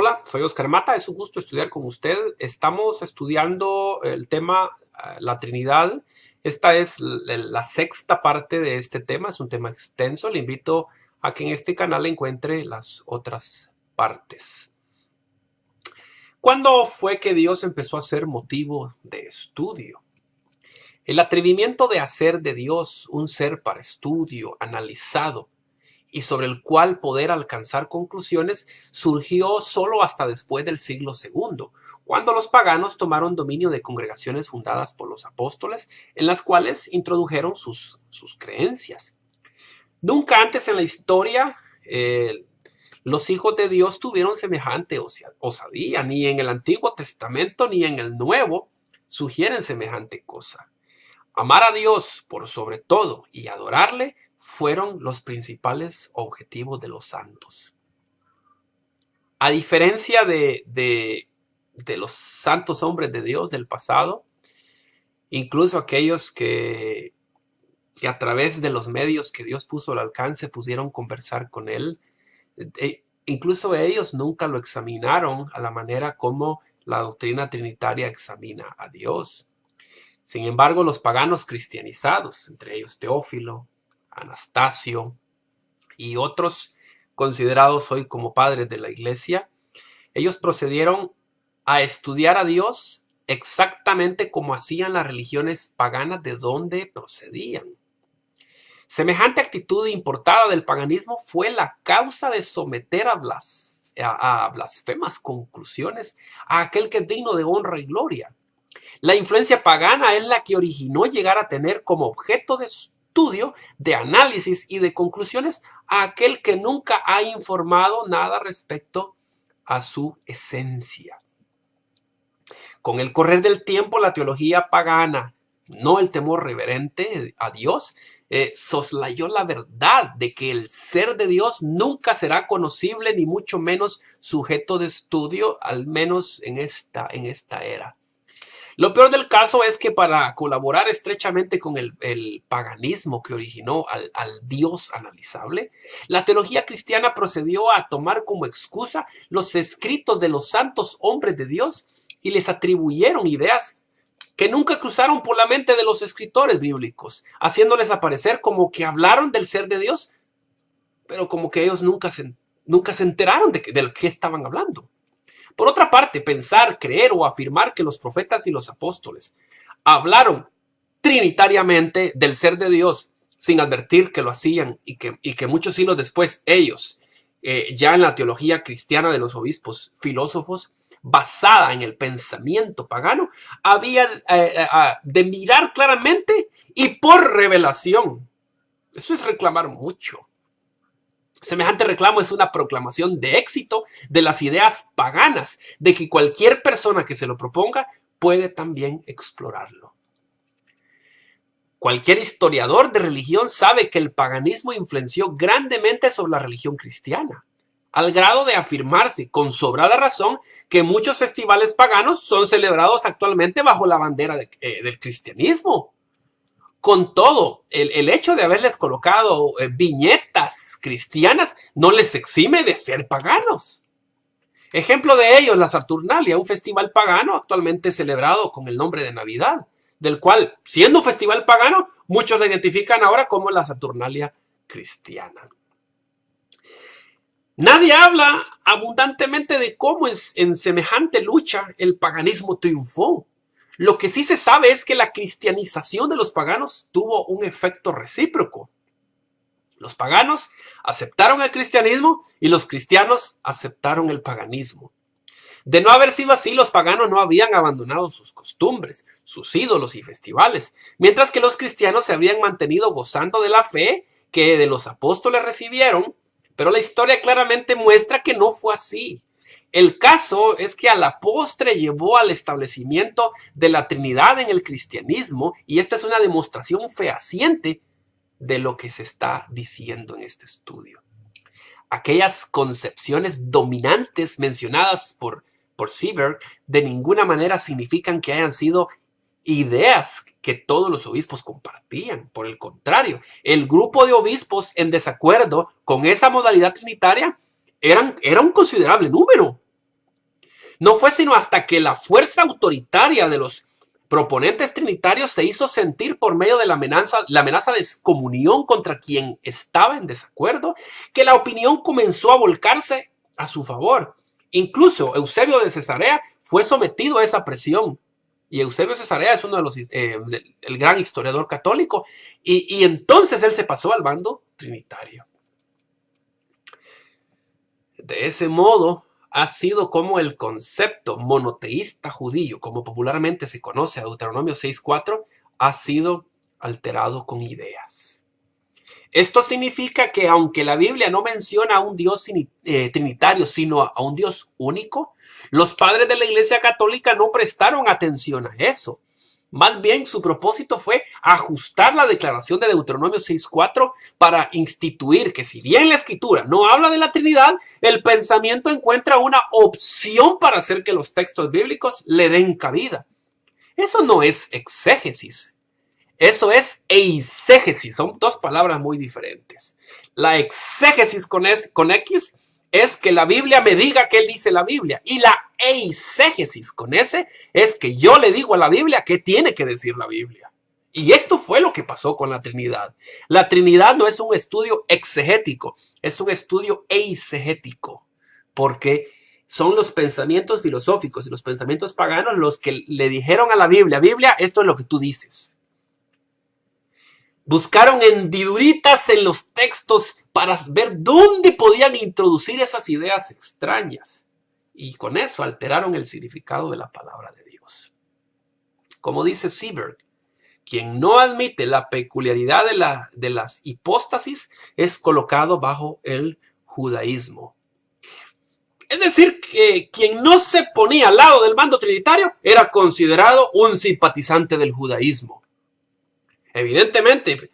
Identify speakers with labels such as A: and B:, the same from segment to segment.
A: Hola, soy Oscar Mata, es un gusto estudiar con usted. Estamos estudiando el tema la Trinidad. Esta es la sexta parte de este tema, es un tema extenso. Le invito a que en este canal encuentre las otras partes. ¿Cuándo fue que Dios empezó a ser motivo de estudio? El atrevimiento de hacer de Dios un ser para estudio, analizado, y sobre el cual poder alcanzar conclusiones surgió solo hasta después del siglo II, cuando los paganos tomaron dominio de congregaciones fundadas por los apóstoles, en las cuales introdujeron sus creencias. Nunca antes en la historia los hijos de Dios tuvieron semejante osadía, ni en el Antiguo Testamento ni en el Nuevo sugieren semejante cosa. Amar a Dios por sobre todo y adorarle fueron los principales objetivos de los santos. A diferencia de los santos hombres de Dios del pasado, incluso aquellos que a través de los medios que Dios puso al alcance pudieron conversar con él, incluso ellos nunca lo examinaron a la manera como la doctrina trinitaria examina a Dios. Sin embargo, los paganos cristianizados, entre ellos Teófilo, Anastasio y otros considerados hoy como padres de la iglesia, ellos procedieron a estudiar a Dios exactamente como hacían las religiones paganas de donde procedían. Semejante actitud importada del paganismo fue la causa de someter a blasfemas conclusiones a aquel que es digno de honra y gloria. La influencia pagana es la que originó llegar a tener como objeto de estudio, de análisis y de conclusiones a aquel que nunca ha informado nada respecto a su esencia. Con el correr del tiempo, la teología pagana, no el temor reverente a Dios, soslayó la verdad de que el ser de Dios nunca será conocible ni mucho menos sujeto de estudio, al menos en esta era. Lo peor del caso es que para colaborar estrechamente con el paganismo que originó al Dios analizable, la teología cristiana procedió a tomar como excusa los escritos de los santos hombres de Dios y les atribuyeron ideas que nunca cruzaron por la mente de los escritores bíblicos, haciéndoles aparecer como que hablaron del ser de Dios, pero como que ellos nunca se enteraron de lo que estaban hablando. Por otra parte, pensar, creer o afirmar que los profetas y los apóstoles hablaron trinitariamente del ser de Dios sin advertir que lo hacían y que muchos siglos después ellos, ya en la teología cristiana de los obispos filósofos, basada en el pensamiento pagano, habían de mirar claramente y por revelación. Eso es reclamar mucho. Semejante reclamo es una proclamación de éxito de las ideas paganas, de que cualquier persona que se lo proponga puede también explorarlo. Cualquier historiador de religión sabe que el paganismo influenció grandemente sobre la religión cristiana, al grado de afirmarse con sobrada razón que muchos festivales paganos son celebrados actualmente bajo la bandera del cristianismo. Con todo, el hecho de haberles colocado viñetas cristianas no les exime de ser paganos. Ejemplo de ello, la Saturnalia, un festival pagano actualmente celebrado con el nombre de Navidad, del cual, siendo un festival pagano, muchos la identifican ahora como la Saturnalia cristiana. Nadie habla abundantemente de cómo en semejante lucha el paganismo triunfó. Lo que sí se sabe es que la cristianización de los paganos tuvo un efecto recíproco. Los paganos aceptaron el cristianismo y los cristianos aceptaron el paganismo. De no haber sido así, los paganos no habrían abandonado sus costumbres, sus ídolos y festivales, mientras que los cristianos se habrían mantenido gozando de la fe que de los apóstoles recibieron, pero la historia claramente muestra que no fue así. El caso es que a la postre llevó al establecimiento de la Trinidad en el cristianismo, y esta es una demostración fehaciente de lo que se está diciendo en este estudio. Aquellas concepciones dominantes mencionadas por Seeberg de ninguna manera significan que hayan sido ideas que todos los obispos compartían. Por el contrario, el grupo de obispos en desacuerdo con esa modalidad trinitaria era un considerable número. No fue sino hasta que la fuerza autoritaria de los proponentes trinitarios se hizo sentir por medio de la amenaza de excomunión contra quien estaba en desacuerdo, que la opinión comenzó a volcarse a su favor. Incluso Eusebio de Cesarea fue sometido a esa presión. Y Eusebio de Cesarea es uno de los, el gran historiador católico. Y entonces él se pasó al bando trinitario. De ese modo, ha sido como el concepto monoteísta judío, como popularmente se conoce a Deuteronomio 6:4, ha sido alterado con ideas. Esto significa que aunque la Biblia no menciona a un Dios trinitario, sino a un Dios único, los padres de la Iglesia Católica no prestaron atención a eso. Más bien, su propósito fue ajustar la declaración de Deuteronomio 6:4 para instituir que si bien la Escritura no habla de la Trinidad, el pensamiento encuentra una opción para hacer que los textos bíblicos le den cabida. Eso no es exégesis, eso es eisegesis. Son dos palabras muy diferentes. La exégesis con X es que la Biblia me diga qué dice la Biblia. Y la eisegesis con S es que yo le digo a la Biblia qué tiene que decir la Biblia. Y esto fue lo que pasó con la Trinidad. La Trinidad no es un estudio exegético, es un estudio eisegético. Porque son los pensamientos filosóficos y los pensamientos paganos los que le dijeron a la Biblia, Biblia, esto es lo que tú dices. Buscaron hendiduritas en los textos para ver dónde podían introducir esas ideas extrañas. Y con eso alteraron el significado de la palabra de Dios. Como dice Seeberg, quien no admite la peculiaridad de las hipóstasis es colocado bajo el judaísmo. Es decir, que quien no se ponía al lado del bando trinitario era considerado un simpatizante del judaísmo. Evidentemente,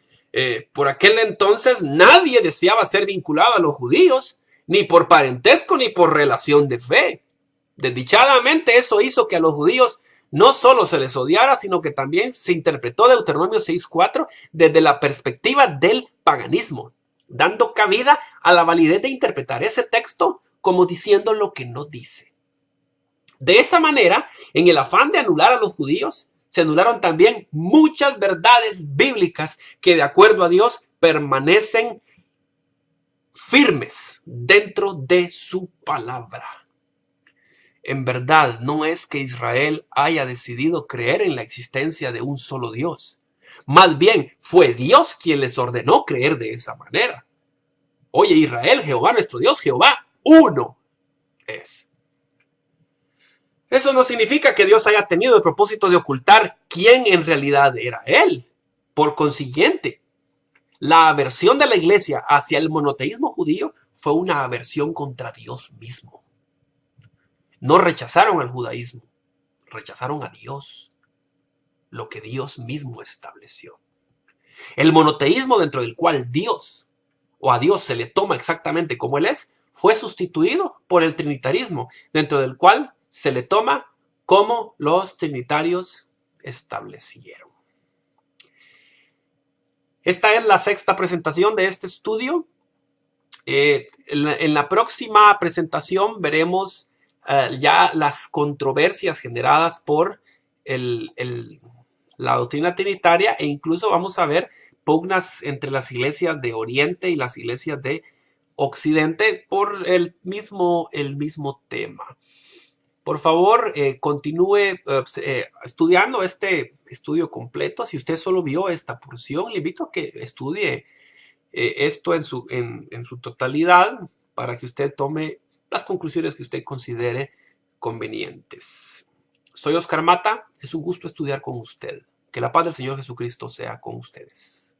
A: por aquel entonces nadie deseaba ser vinculado a los judíos, ni por parentesco ni por relación de fe. Desdichadamente eso hizo que a los judíos no solo se les odiara, sino que también se interpretó Deuteronomio 6:4 desde la perspectiva del paganismo, dando cabida a la validez de interpretar ese texto como diciendo lo que no dice. De esa manera, en el afán de anular a los judíos, se anularon también muchas verdades bíblicas que de acuerdo a Dios permanecen firmes dentro de su palabra. En verdad, no es que Israel haya decidido creer en la existencia de un solo Dios. Más bien, fue Dios quien les ordenó creer de esa manera. Oye, Israel, Jehová nuestro Dios, Jehová uno es. Eso no significa que Dios haya tenido el propósito de ocultar quién en realidad era Él. Por consiguiente, la aversión de la iglesia hacia el monoteísmo judío fue una aversión contra Dios mismo. No rechazaron al judaísmo, rechazaron a Dios, lo que Dios mismo estableció. El monoteísmo dentro del cual Dios, o a Dios se le toma exactamente como Él es, fue sustituido por el trinitarismo, dentro del cual se le toma como los trinitarios establecieron. Esta es la sexta presentación de este estudio. En la próxima presentación veremos ya las controversias generadas por la doctrina trinitaria, e incluso vamos a ver pugnas entre las iglesias de Oriente y las iglesias de Occidente por el mismo tema. Por favor, continúe estudiando este estudio completo. Si usted solo vio esta porción, le invito a que estudie esto en su totalidad para que usted tome las conclusiones que usted considere convenientes. Soy Oscar Mata. Es un gusto estudiar con usted. Que la paz del Señor Jesucristo sea con ustedes.